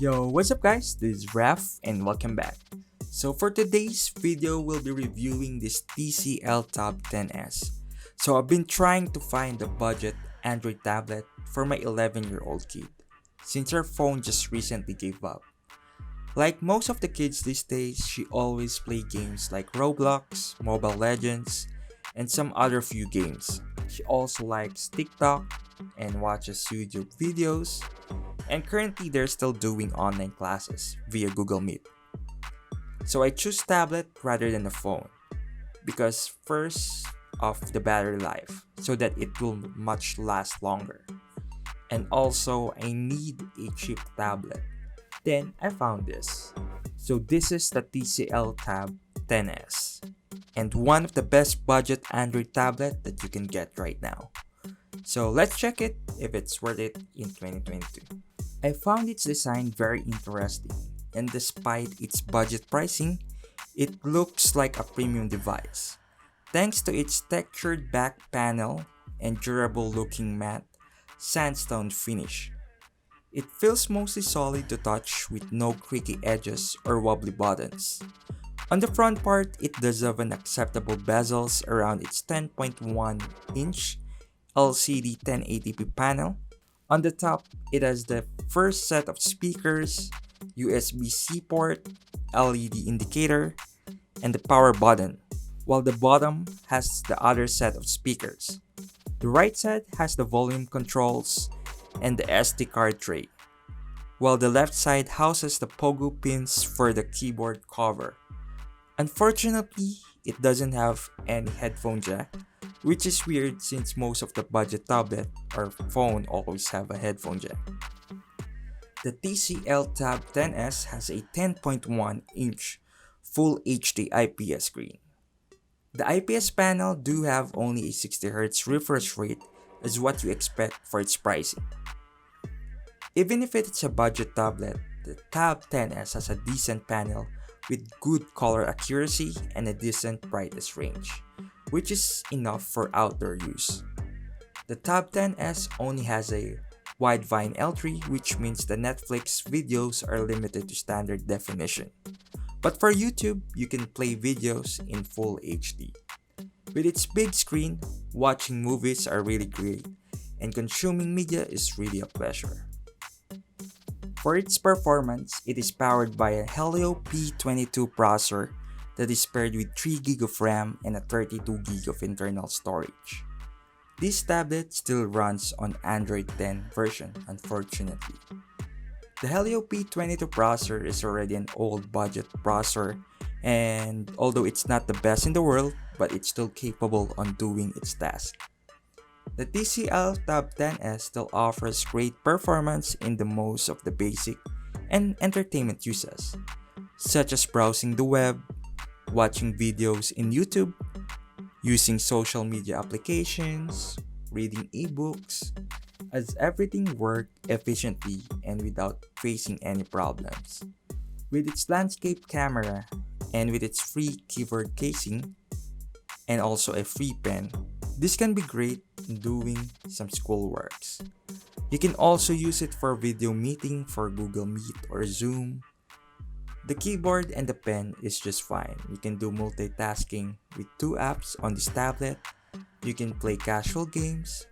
Yo, what's up guys? This is Raf and welcome back. So for today's video, we'll be reviewing this TCL Tab 10s. So I've been trying to find a budget Android tablet for my 11-year-old kid, since her phone just recently gave up. Like most of the kids these days, she always play games like Roblox, Mobile Legends, and some other few games. She also likes TikTok and watches YouTube videos, and currently they're still doing online classes via Google Meet. So I choose tablet rather than the phone because first of the battery life so that it will much last longer. And also I need a cheap tablet. Then I found this. So this is the TCL Tab 10s and one of the best budget Android tablet that you can get right now. So let's check it if it's worth it in 2022. I found its design very interesting, and despite its budget pricing, it looks like a premium device. Thanks to its textured back panel and durable looking matte sandstone finish. It feels mostly solid to touch with no creaky edges or wobbly buttons. On the front part, it does have an acceptable bezels around its 10.1-inch LCD 1080p panel. On the top, it has the first set of speakers, USB-C port, LED indicator, and the power button, while the bottom has the other set of speakers. The right side has the volume controls and the SD card tray, while the left side houses the pogo pins for the keyboard cover. Unfortunately, it doesn't have any headphone jack, which is weird since most of the budget tablet or phone always have a headphone jack. The TCL Tab 10s has a 10.1-inch Full HD IPS screen. The IPS panel do have only a 60Hz refresh rate as what you expect for its pricing. Even if it's a budget tablet, the Tab 10s has a decent panel with good color accuracy and a decent brightness range, which is enough for outdoor use. The Tab 10s only has a Widevine L3, which means the Netflix videos are limited to standard definition. But for YouTube, you can play videos in full HD. With its big screen, watching movies are really great, and consuming media is really a pleasure. For its performance, it is powered by a Helio P22 processor that is paired with 3GB of RAM and a 32GB of internal storage. This tablet still runs on Android 10 version, unfortunately. The Helio P22 processor is already an old budget processor, and although it's not the best in the world, but it's still capable on doing its task. The TCL Tab 10s still offers great performance in the most of the basic and entertainment uses, such as browsing the web, watching videos in YouTube, using social media applications, reading ebooks, as everything works efficiently and without facing any problems. With its landscape camera and with its free keyboard casing and also a free pen, this can be great in doing some school works. You can also use it for video meeting for Google Meet or Zoom. The keyboard and the pen is just fine. You can do multitasking with two apps on this tablet. You can play casual games,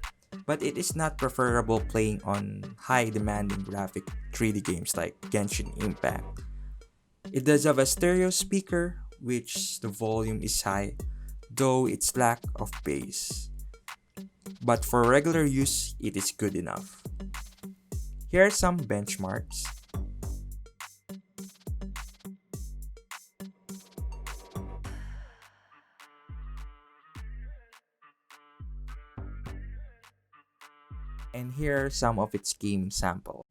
but it is not preferable playing on high demanding graphic 3D games like Genshin Impact. It does have a stereo speaker, which the volume is high, though its lack of bass. But for regular use, it is good enough. Here are some benchmarks. And here are some of its game samples.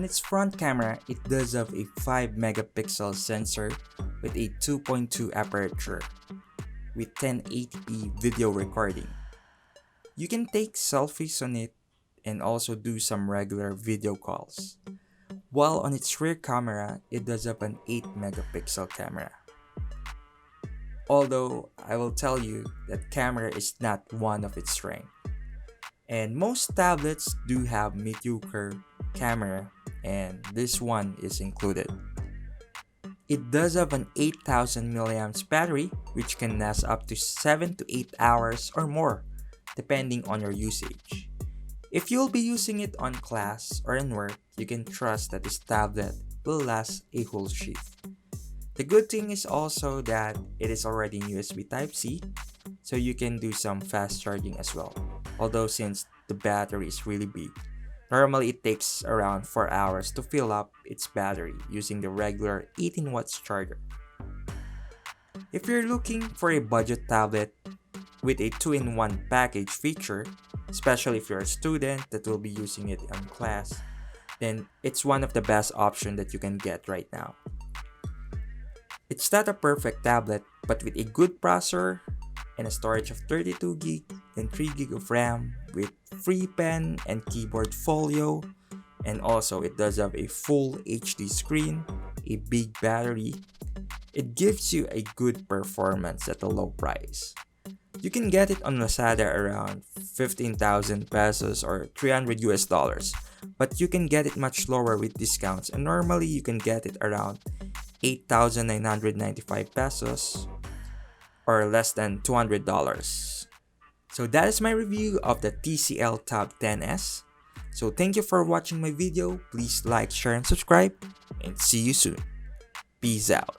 on its front camera, it does have a 5 megapixel sensor with a 2.2 aperture with 1080p video recording. You can take selfies on it and also do some regular video calls. While on its rear camera, it does have an 8 megapixel camera. Although I will tell you that camera is not one of its strengths. And most tablets do have mediocre camera, and this one is included. It does have an 8000 mAh battery, which can last up to 7 to 8 hours or more, depending on your usage. If you'll be using it on class or in work, you can trust that this tablet will last a whole shift. The good thing is also that it is already in USB Type-C, so you can do some fast charging as well. Although since the battery is really big, normally it takes around 4 hours to fill up its battery using the regular 18 watts charger. If you're looking for a budget tablet with a 2-in-1 package feature, especially if you're a student that will be using it in class, then it's one of the best options that you can get right now. It's not a perfect tablet, but with a good processor and a storage of 32GB and 3GB of RAM with free pen and keyboard folio, and also it does have a full HD screen, a big battery. It gives you a good performance at a low price. You can get it on Lazada around 15,000 pesos or $300, but you can get it much lower with discounts, and normally you can get it around 8,995 pesos or less than $200. So that is my review of the TCL Tab 10s. So thank you for watching my video. Please like, share, and subscribe, and see you soon. Peace out.